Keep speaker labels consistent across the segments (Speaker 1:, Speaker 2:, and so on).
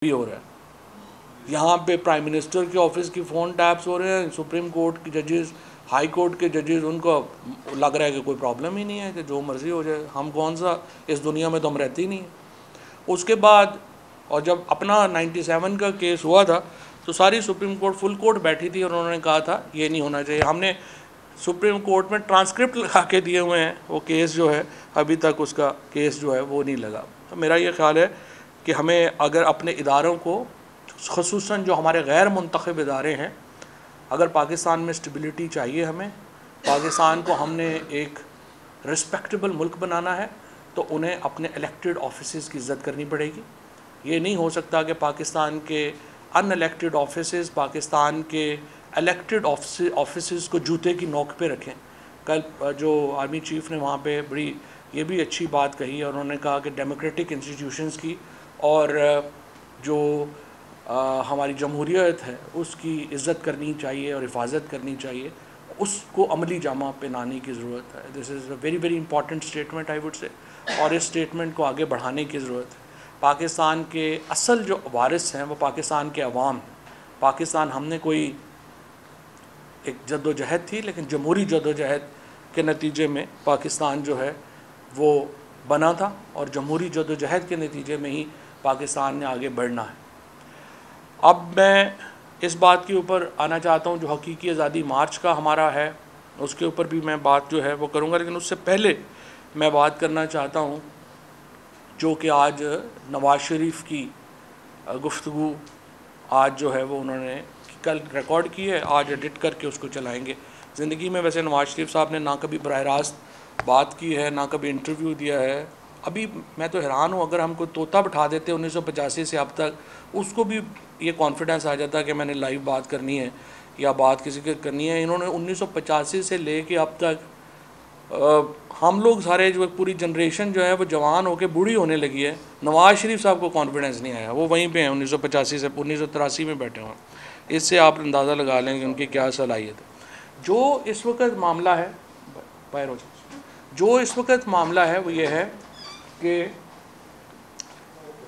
Speaker 1: भी हो रहा है। यहाँ पे प्राइम मिनिस्टर के ऑफिस की फ़ोन टैप्स हो रहे हैं, सुप्रीम कोर्ट के जजेस, हाई कोर्ट के जजेस, उनको लग रहा है कि कोई प्रॉब्लम ही नहीं है, कि जो मर्ज़ी हो जाए, हम कौन सा इस दुनिया में तो हम रहते ही नहीं हैं। उसके बाद और जब अपना 97 का केस हुआ था तो सारी सुप्रीम कोर्ट फुल कोर्ट बैठी थी और उन्होंने कहा था ये नहीं होना चाहिए। हमने सुप्रीम कोर्ट में ट्रांसक्रिप्ट लगा के दिए हुए हैं, वो केस जो है अभी तक उसका केस जो है वो नहीं लगा। तो मेरा ये ख्याल है कि हमें अगर अपने इदारों को, ख़ुसूसन जो हमारे गैर मुंतखब इदारे हैं, अगर पाकिस्तान में स्टेबिलिटी चाहिए, हमें पाकिस्तान को हमने एक रिस्पेक्टेबल मुल्क बनाना है, तो उन्हें अपने इलेक्टेड ऑफिसेज़ की इज़्ज़त करनी पड़ेगी। ये नहीं हो सकता कि पाकिस्तान के अनइलेक्टेड ऑफिसेज़ पाकिस्तान के इलेक्टेड ऑफिसेज़ को जूते की नोक पे रखें। कल जो आर्मी चीफ़ ने वहाँ पे बड़ी ये भी अच्छी बात कही और उन्होंने कहा कि डेमोक्रेटिक इंस्टीट्यूशंस की और जो हमारी जमहूरियत है उसकी इज़्ज़त करनी चाहिए और हिफाजत करनी चाहिए, उसको अमली जामा पहनाने की ज़रूरत है। This is a very very important statement I would say, और इस स्टेटमेंट को आगे बढ़ाने की ज़रूरत है। पाकिस्तान के असल जो वारिस हैं वो पाकिस्तान के अवाम। पाकिस्तान हमने कोई एक जद्दोजहद थी, लेकिन जमहूरी जद्दोजहद के नतीजे में पाकिस्तान जो है वो बना था, और जमहूरी जद्दोजहद के नतीजे में ही पाकिस्तान ने आगे बढ़ना है। अब मैं इस बात के ऊपर आना चाहता हूँ जो हकीकी आज़ादी मार्च का हमारा है, उसके ऊपर भी मैं बात जो है वो करूँगा, लेकिन उससे पहले मैं बात करना चाहता हूँ जो कि आज नवाज़ शरीफ की गुफ्तगू आज जो है वो उन्होंने कल रिकॉर्ड की है, आज एडिट करके उसको चलाएंगे। ज़िंदगी में वैसे नवाज़ शरीफ साहब ने ना कभी बराह रास्त बात की है, ना कभी इंटरव्यू दिया है। अभी मैं तो हैरान हूँ, अगर हमको तोता बिठा देते 1985 से अब तक, उसको भी ये कॉन्फिडेंस आ जाता है कि मैंने लाइव बात करनी है या बात किसी के करनी है। इन्होंने 1985 से ले कर अब तक हम लोग सारे जो पूरी जनरेशन जो है वो जवान होकर बूढ़ी होने लगी है। नवाज़ शरीफ साहब को कॉन्फिडेंस नहीं आया, वो वहीं पे हैं 1985 से 1983 में बैठे हुए हैं। इससे आप अंदाज़ा लगा लें कि उनकी क्या सलाहियत है। जो इस वक्त मामला है जो इस वक्त मामला है वो ये है कि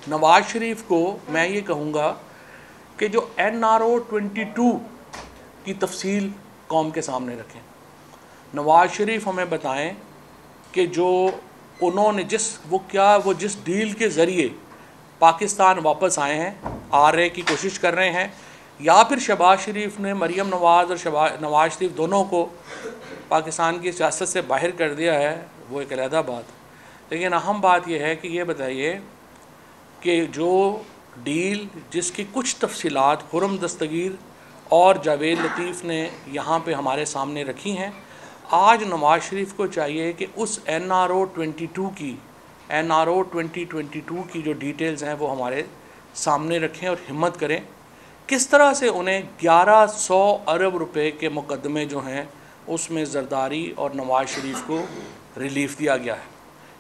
Speaker 1: नवाज़ शरीफ को मैं ये कहूँगा कि जो NRO 22 की तफसील कौम के सामने रखें। नवाज़ शरीफ हमें बताएं कि जो उन्होंने वो जिस डील के ज़रिए पाकिस्तान वापस आए हैं, आ रहे की कोशिश कर रहे हैं, या फिर शहबाज शरीफ ने मरीम नवाज़ और नवाज़ शरीफ दोनों को पाकिस्तान की सियासत से बाहर कर दिया है, वो एक अलहदा बात है। लेकिन अहम बात यह है कि ये बताइए कि जो डील जिसकी कुछ तफसीलात खुर्रम दस्तगीर और जावेद लतीफ़ ने यहाँ पे हमारे सामने रखी हैं, आज नवाज़ शरीफ को चाहिए कि उस NRO 2022 की जो डिटेल्स हैं वो हमारे सामने रखें और हिम्मत करें। किस तरह से उन्हें 1100 अरब रुपए के मुकदमे जो हैं उसमें जरदारी और नवाज़ शरीफ को रिलीफ़ दिया गया है।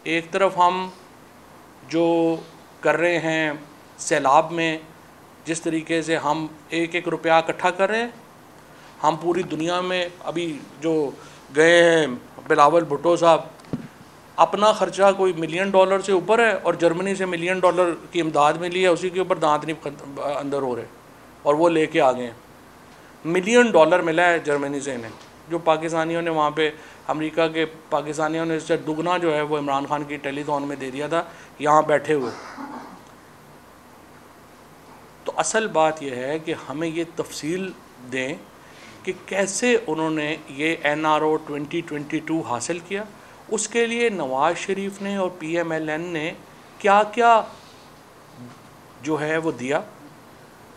Speaker 1: एक तरफ हम जो कर रहे हैं सैलाब में, जिस तरीके से हम एक एक रुपया इकट्ठा कर रहे हैं, हम पूरी दुनिया में अभी जो गए हैं, बिलावल भुट्टो साहब, अपना ख़र्चा कोई $1 मिलियन से ऊपर है और जर्मनी से $1 मिलियन की इमदाद मिली है, उसी के ऊपर दांत नहीं अंदर हो रहे और वो लेके आ गए हैं। $1 मिलियन मिला है जर्मनी से इन्हें, जो पाकिस्तानियों ने वहाँ पे, अमेरिका के पाकिस्तानियों ने इससे दुगना जो है वो इमरान खान की टेलीथॉन में दे दिया था यहाँ बैठे हुए। तो असल बात यह है कि हमें ये तफसील दें कि कैसे उन्होंने ये NRO 2022 हासिल किया, उसके लिए नवाज़ शरीफ ने और PMLN ने क्या क्या जो है वो दिया,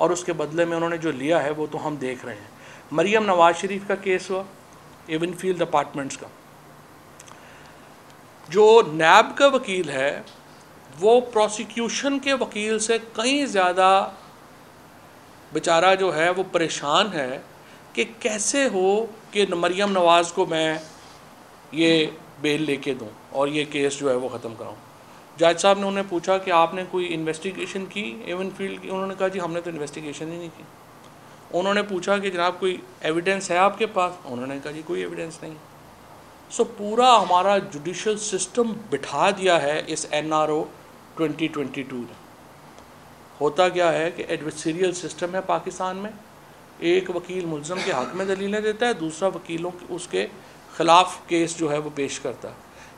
Speaker 1: और उसके बदले में उन्होंने जो लिया है वो तो हम देख रहे हैं। मरीम नवाज़ शरीफ का केस हुआ, एवनफील्ड अपार्टमेंट्स का। जो नैब का वकील है वो प्रोसिक्यूशन के वकील से कहीं ज़्यादा बेचारा जो है वो परेशान है कि कैसे हो कि मरीम नवाज़ को मैं ये बेल लेके दूं और ये केस जो है वो ख़त्म कराऊं। जज साहब ने उन्हें पूछा कि आपने कोई इन्वेस्टिगेशन की एवनफील्ड की? उन्होंने कहा जी हमने तो इन्वेस्टिगेशन ही नहीं की। उन्होंने पूछा कि जनाब कोई एविडेंस है आपके पास? उन्होंने कहा जी कोई एविडेंस नहीं। सो पूरा हमारा जुडिशल सिस्टम बिठा दिया है इस NRO 2022 ने। होता क्या है कि एडवर्सरियल सिस्टम है पाकिस्तान में, एक वकील मुल्ज़म के हक़ में दलीलें देता है, दूसरा वकीलों उसके ख़िलाफ़ केस जो है वो पेश करता है।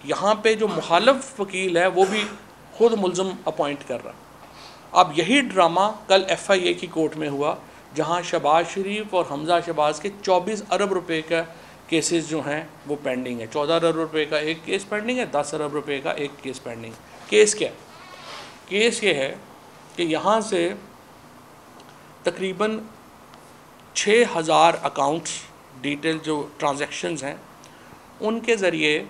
Speaker 1: यहाँ पे जो मुखालफ वकील है वो भी ख़ुद मुल्ज़म अपॉइंट कर रहा। अब यही ड्रामा कल FIA की कोर्ट में हुआ, जहाँ शहबाज शरीफ और हमज़ा शहबाज के 24 अरब रुपए का केसेस जो हैं वो पेंडिंग है। 14 अरब रुपए का एक केस पेंडिंग है, 10 अरब रुपए का एक केस पेंडिंग। केस क्या है? केस ये है कि यहाँ से तकरीबन 6000 अकाउंट्स डिटेल जो ट्रांजैक्शंस हैं उनके ज़रिए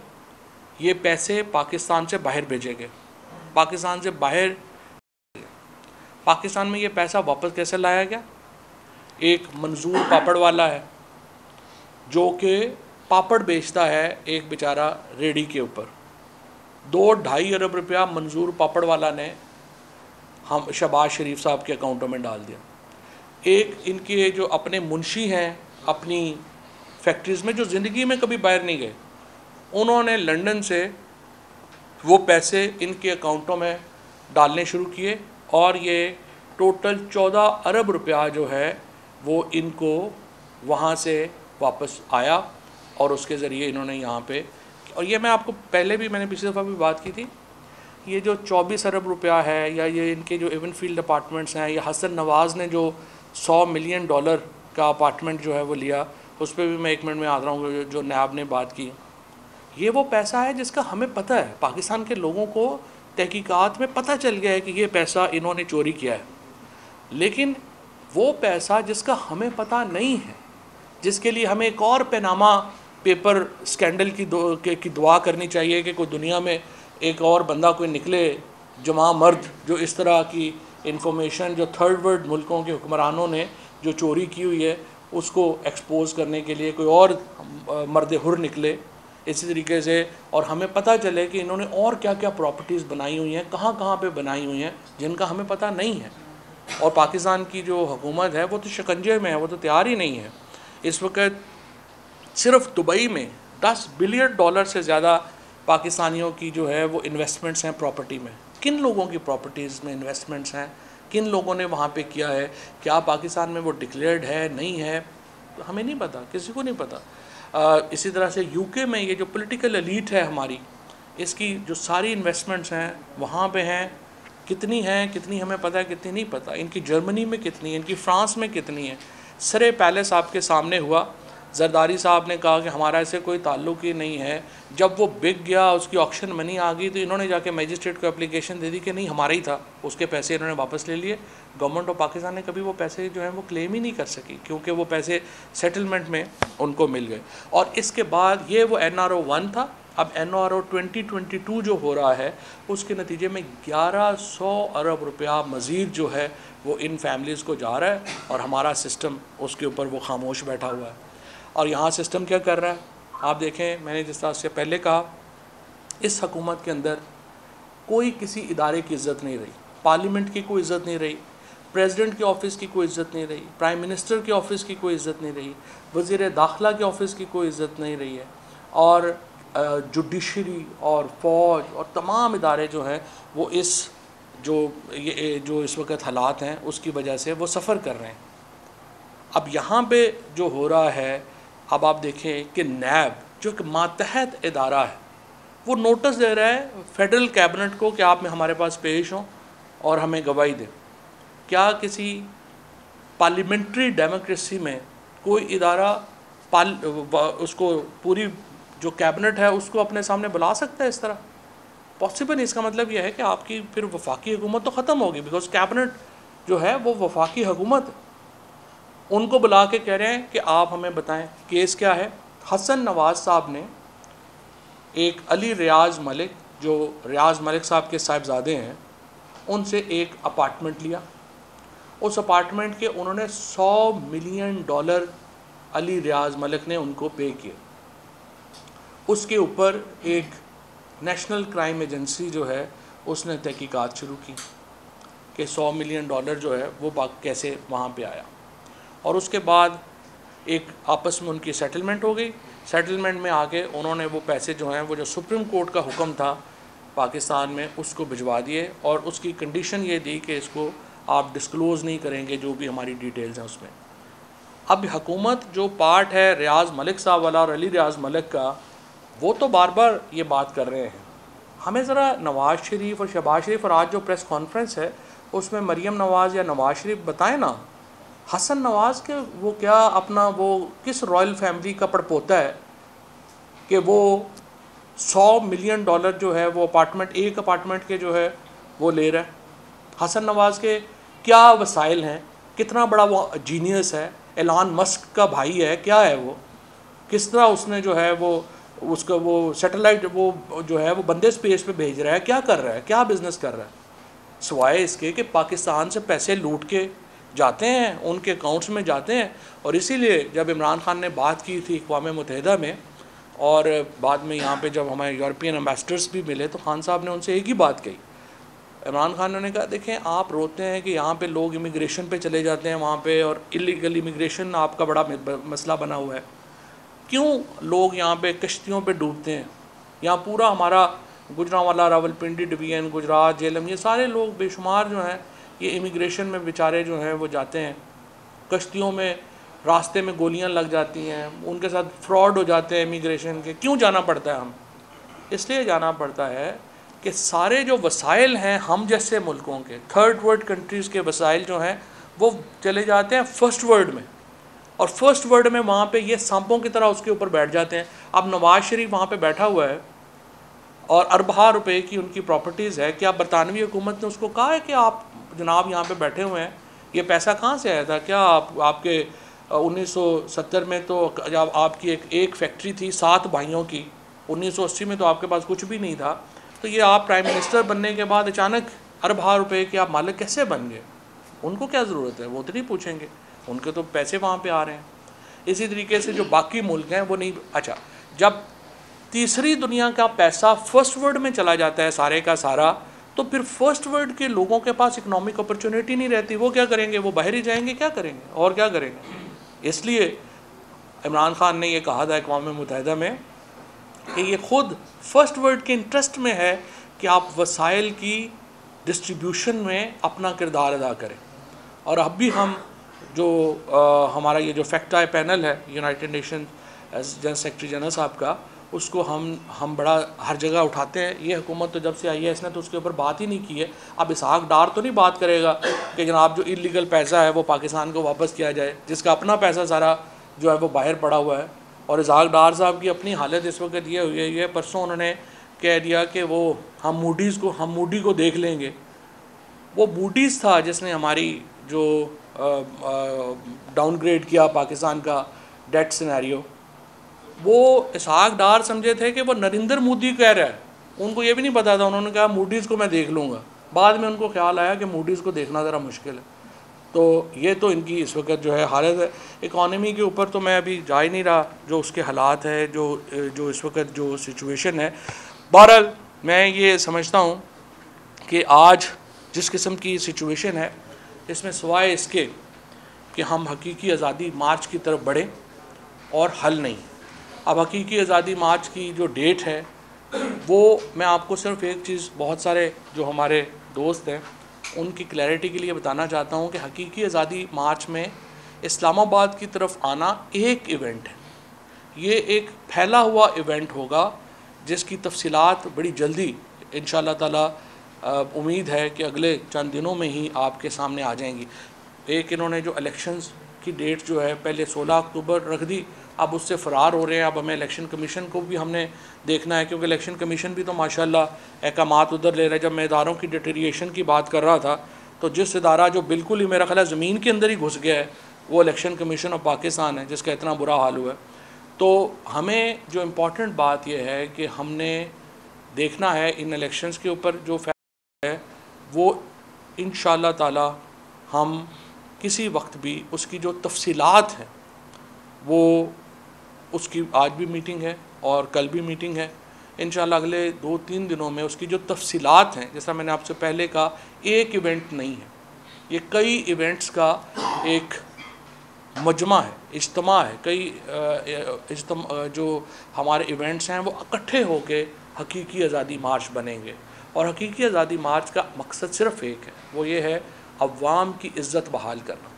Speaker 1: ये पैसे पाकिस्तान से बाहर भेजे गए। पाकिस्तान से बाहर, पाकिस्तान में ये पैसा वापस कैसे लाया गया? एक मंजूर पापड़ वाला है जो कि पापड़ बेचता है एक बेचारा रेडी के ऊपर। 2-2.5 अरब रुपया मंजूर पापड़ वाला ने हम शहबाज शरीफ साहब के अकाउंटों में डाल दिया। एक इनके जो अपने मुंशी हैं अपनी फैक्ट्रीज़ में, जो ज़िंदगी में कभी बाहर नहीं गए, उन्होंने लंदन से वो पैसे इनके अकाउंटों में डालने शुरू किए और ये टोटल 14 अरब रुपया जो है वो इनको वहाँ से वापस आया और उसके ज़रिए इन्होंने यहाँ पे, और ये मैं आपको पहले भी, मैंने पिछली दफ़ा भी बात की थी, ये जो 24 अरब रुपया है या ये इनके जो एवनफील्ड अपार्टमेंट्स हैं, या हसन नवाज़ ने जो $100 मिलियन का अपार्टमेंट जो है वो लिया, उस पर भी मैं 1 मिनट में आ रहा हूँ, जो नायब ने बात की। ये वो पैसा है जिसका हमें पता है, पाकिस्तान के लोगों को तहकीकात में पता चल गया है कि ये पैसा इन्होंने चोरी किया है। लेकिन वो पैसा जिसका हमें पता नहीं है, जिसके लिए हमें एक और पनामा पेपर स्कैंडल की दुआ करनी चाहिए कि कोई दुनिया में एक और बंदा कोई निकले जमा मर्द जो इस तरह की इंफॉर्मेशन जो थर्ड वर्ल्ड मुल्कों के हुक्मरानों ने जो चोरी की हुई है उसको एक्सपोज करने के लिए कोई और मर्द हुर निकले इसी तरीके से, और हमें पता चले कि इन्होंने और क्या क्या प्रॉपर्टीज़ बनाई हुई हैं, कहाँ कहाँ पे बनाई हुई हैं, जिनका हमें पता नहीं है। और पाकिस्तान की जो हुकूमत है वो तो शिकंजे में है, वो तो तैयार ही नहीं है। इस वक्त सिर्फ दुबई में $10 बिलियन से ज़्यादा पाकिस्तानियों की जो है वो इन्वेस्टमेंट्स हैं प्रॉपर्टी में। किन लोगों की प्रॉपर्टीज़ में इन्वेस्टमेंट्स हैं, किन लोगों ने वहाँ पे किया है, क्या पाकिस्तान में वो डिक्लेयर्ड है नहीं है, तो हमें नहीं पता, किसी को नहीं पता। इसी तरह से UK में ये जो पॉलिटिकल एलीट है हमारी, इसकी जो सारी इन्वेस्टमेंट्स हैं वहाँ पे हैं, कितनी हैं, कितनी हमें पता है, कितनी नहीं पता। इनकी जर्मनी में कितनी है, इनकी फ्रांस में कितनी है। सरे पैलेस आपके सामने हुआ, जरदारी साहब ने कहा कि हमारा ऐसे कोई ताल्लुक़ ही नहीं है। जब वो बिक गया, उसकी ऑक्शन मनी आ गई, तो इन्होंने जाके मजिस्ट्रेट को एप्लीकेशन दे दी कि नहीं हमारा ही था, उसके पैसे इन्होंने वापस ले लिए। गवर्नमेंट ऑफ पाकिस्तान ने कभी वो पैसे जो हैं वो क्लेम ही नहीं कर सकी, क्योंकि वो पैसे सेटलमेंट में उनको मिल गए। और इसके बाद ये वो NRO 1 था। अब NRO 2022 जो हो रहा है उसके नतीजे में 1100 अरब रुपया मज़ीद जो है वो इन फैमिलीज़ को जा रहा है, और हमारा सिस्टम उसके ऊपर वो खामोश बैठा हुआ है। और यहाँ सिस्टम क्या कर रहा है आप देखें, मैंने जिस तरह से पहले कहा, इस हुकूमत के अंदर कोई किसी इदारे की इज़्ज़त नहीं रही, पार्लियामेंट की कोई इज़्ज़त नहीं रही, प्रेसिडेंट के ऑफ़िस की कोई इज़्ज़त नहीं रही, प्राइम मिनिस्टर के ऑफ़िस की कोई इज़्ज़त नहीं रही, वज़ीर दाखिला के ऑफ़िस की कोई इज़्ज़त नहीं रही है, और जुडिशरी और फ़ौज और तमाम इदारे जो हैं वो इस जो इस वक्त हालात हैं उसकी वजह से वो सफ़र कर रहे हैं। अब यहाँ पे जो हो रहा है, अब आप देखें कि नैब जो एक मातहत इदारा है वो नोटिस दे रहा है फेडरल कैबिनेट को कि आप में हमारे पास पेश हों और हमें गवाही दें। क्या किसी पार्लियामेंट्री डेमोक्रेसी में कोई इदारा उसको पूरी जो कैबिनेट है उसको अपने सामने बुला सकता है इस तरह? पॉसिबल नहीं। इसका मतलब यह है कि आपकी फिर वफाकी हुकूमत तो ख़त्म होगी, बिकॉज कैबिनेट जो है वो वफाकी हुकूमत है। उनको बुला के कह रहे हैं कि आप हमें बताएं केस क्या है। हसन नवाज़ साहब ने एक अली रियाज मलिक, जो रियाज मलिक साहब के साहिबजादे हैं, उनसे एक अपार्टमेंट लिया। उस अपार्टमेंट के उन्होंने $100 मिलियन अली रियाज मलिक ने उनको पे किए। उसके ऊपर एक नेशनल क्राइम एजेंसी जो है उसने तहकीकात शुरू की कि $100 मिलियन जो है वो कैसे वहाँ पे आया। और उसके बाद एक आपस में उनकी सेटलमेंट हो गई। सेटलमेंट में आके उन्होंने वो पैसे जो हैं वो जो सुप्रीम कोर्ट का हुक्म था पाकिस्तान में उसको भिजवा दिए, और उसकी कंडीशन ये दी कि इसको आप डिस्क्लोज़ नहीं करेंगे जो भी हमारी डिटेल्स हैं उसमें। अब हुकूमत जो पार्ट है रियाज़ मलिक साहब वाला और अली रियाज़ मलिक का, वो तो बार बार ये बात कर रहे हैं। हमें ज़रा नवाज़ शरीफ और शहबाज शरीफ और आज जो प्रेस कॉन्फ्रेंस है उसमें मरीम नवाज़ या नवाज़ शरीफ बताएं ना, हसन नवाज़ के वो क्या अपना वो किस रॉयल फैमिली का पड़पोता है कि वो $100 मिलियन जो है वो अपार्टमेंट, एक अपार्टमेंट के जो है वो ले रहा है। हसन नवाज़ के क्या वसाइल हैं, कितना बड़ा वो जीनियस है, एलान मस्क का भाई है, क्या है वो, किस तरह उसने जो है वो उसका वो सैटेलाइट वो जो है वो बंदे स्पेस पे भेज रहा है, क्या कर रहा है, क्या बिज़नेस कर रहा है, सिवाय इसके कि पाकिस्तान से पैसे लूट के जाते हैं, उनके अकाउंट्स में जाते हैं। और इसीलिए जब इमरान खान ने बात की थी अक़वाम मुत्तहिदा में और बाद में यहाँ पे जब हमारे यूरोपियन एम्बेसडर्स भी मिले तो खान साहब ने उनसे एक ही बात कही। इमरान खान ने कहा देखें आप रोते हैं कि यहाँ पे लोग इमिग्रेशन पे चले जाते हैं वहाँ पे और इलीगल इमिग्रेशन आपका बड़ा मसला बना हुआ है, क्यों लोग यहाँ पे कश्तियों पे डूबते हैं। यहाँ पूरा हमारा गुजरांवाला, रावलपिंडी डिवीज़न, गुजरात, झेलम, ये सारे लोग बेशुमार जो हैं ये इमिग्रेशन में बेचारे जो हैं वो जाते हैं कश्तियों में, रास्ते में गोलियाँ लग जाती हैं, उनके साथ फ्रॉड हो जाते हैं इमिग्रेशन के। क्यों जाना पड़ता है? हम इसलिए जाना पड़ता है कि सारे जो वसाइल हैं हम जैसे मुल्कों के, थर्ड वर्ल्ड कंट्रीज़ के वसाइल जो हैं वो चले जाते हैं फर्स्ट वर्ल्ड में, और फर्स्ट वर्ल्ड में वहाँ पे ये सांपों की तरह उसके ऊपर बैठ जाते हैं। अब नवाज़ शरीफ वहाँ पे बैठा हुआ है और अरबा रुपए की उनकी प्रॉपर्टीज़ है। क्या बरतानवी हुकूमत ने उसको कहा है कि आप जनाब यहाँ पे बैठे हुए हैं, ये पैसा कहाँ से आया था? क्या आपके 1970 में तो जब आपकी एक फैक्ट्री थी 7 भाइयों की, 1980 में तो आपके पास कुछ भी नहीं था, तो ये आप प्राइम मिनिस्टर बनने के बाद अचानक अरबा रुपए के आप मालिक कैसे बन गए? उनको क्या ज़रूरत है? वो तो नहीं पूछेंगे, उनके तो पैसे वहाँ पे आ रहे हैं। इसी तरीके से जो बाकी मुल्क हैं वो नहीं। अच्छा, जब तीसरी दुनिया का पैसा फर्स्ट वर्ल्ड में चला जाता है सारे का सारा, तो फिर फर्स्ट वर्ल्ड के लोगों के पास इकोनॉमिक अपॉर्चुनिटी नहीं रहती। वो क्या करेंगे? वो बाहर ही जाएंगे, क्या करेंगे और क्या करेंगे? इसलिए इमरान खान ने ये कहा था अक़वाम मुत्तहिदा में कि ये ख़ुद फर्स्ट वर्ल्ड के इंटरेस्ट में है कि आप वसाइल की डिस्ट्रीब्यूशन में अपना किरदार अदा करें। और अब भी हम जो हमारा ये जो फैक्ट आई पैनल है United nation general secretary general साहब का, उसको हम बड़ा हर जगह उठाते हैं। ये हुकूमत तो जब से आई है इसने तो उसके ऊपर बात ही नहीं की है। अब इसहाक डार तो नहीं बात करेगा कि जनाब जो इलीगल पैसा है वो पाकिस्तान को वापस किया जाए, जिसका अपना पैसा सारा जो है वो बाहर पड़ा हुआ है। और इसहाक डार साहब की अपनी हालत इस वक्त ये हुई है, परसों उन्होंने कह दिया कि वो हम मूडी को देख लेंगे। वो मूडीज़ था जिसने हमारी जो डाउनग्रेड किया पाकिस्तान का डेट सिनेरियो। वो इसहाक डार समझे थे कि वो नरेंद्र मोदी कह रहा है, उनको ये भी नहीं पता था। उन्होंने कहा मूडीज़ को मैं देख लूँगा। बाद में उनको ख्याल आया कि मूडीज़ को देखना ज़रा मुश्किल है। तो ये तो इनकी इस वक्त जो है हालत है। इकॉनमी के ऊपर तो मैं अभी जा ही नहीं रहा, जो उसके हालात है, जो इस वक्त जो सिचुएशन है। बहरहाल मैं ये समझता हूँ कि आज जिस किस्म की सिचुएशन है इसमें सिवाय इसके कि हम हकीकी आज़ादी मार्च की तरफ बढ़ें और हल नहीं। अब हकीकी आज़ादी मार्च की जो डेट है वो मैं आपको सिर्फ एक चीज़, बहुत सारे जो हमारे दोस्त हैं उनकी क्लैरिटी के लिए बताना चाहता हूँ कि हकीकी आज़ादी मार्च में इस्लामाबाद की तरफ आना एक इवेंट है। ये एक फैला हुआ इवेंट होगा जिसकी तफसीलात बड़ी जल्दी इंशाअल्लाह ताला उम्मीद है कि अगले चंद दिनों में ही आपके सामने आ जाएंगी। एक इन्होंने जो इलेक्शंस की डेट जो है पहले 16 अक्टूबर रख दी, अब उससे फ़रार हो रहे हैं। अब हमें इलेक्शन कमीशन को भी हमने देखना है, क्योंकि इलेक्शन कमीशन भी तो माशाल्लाह अहकामात उधर ले रहा है। जब मैं इदारों की डिटेरिएशन की बात कर रहा था तो जिस इदारा जो बिल्कुल ही मेरा ख्याल है ज़मीन के अंदर ही घुस गया है वो इलेक्शन कमीशन ऑफ पाकिस्तान है, जिसका इतना बुरा हाल हुआ है। तो हमें जो इम्पॉर्टेंट बात यह है कि हमने देखना है इन इलेक्शंस के ऊपर जो फैसला है वो इंशाअल्लाह ताला हम किसी वक्त भी उसकी जो तफसीलात हैं वो उसकी आज भी मीटिंग है और कल भी मीटिंग है। इंशाअल्लाह अगले 2-3 दिनों में उसकी जो तफसीलात हैं, जैसा मैंने आपसे पहले कहा, एक इवेंट नहीं है, ये कई इवेंट्स का एक मजमा है, इज्तिमा है। कई जो हमारे इवेंट्स हैं वो इकट्ठे होके हकीकी आज़ादी मार्च बनेंगे। और हकीकी आज़ादी मार्च का मकसद सिर्फ़ एक है, वो ये है अवाम की इज़्ज़त बहाल करना।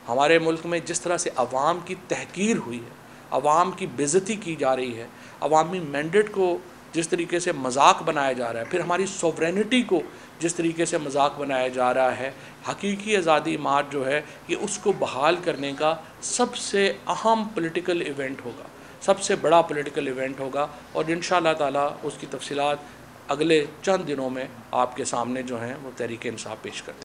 Speaker 1: हमारे मुल्क में जिस तरह से अवाम की तहकीर हुई है, अवाम की बेइज्जती की जा रही है, अवामी मैंडेट को जिस तरीके से मजाक बनाया जा रहा है, फिर हमारी सॉवरेनिटी को जिस तरीके से मजाक बनाया जा रहा है, हकीकी आज़ादी मार्च जो है ये उसको बहाल करने का सबसे अहम पॉलिटिकल इवेंट होगा, सबसे बड़ा पॉलिटिकल इवेंट होगा। और इंशाअल्लाह ताला उसकी तफसीलात अगले चंद दिनों में आपके सामने जो हैं वो तहरीक इंसाफ पेश करते हैं।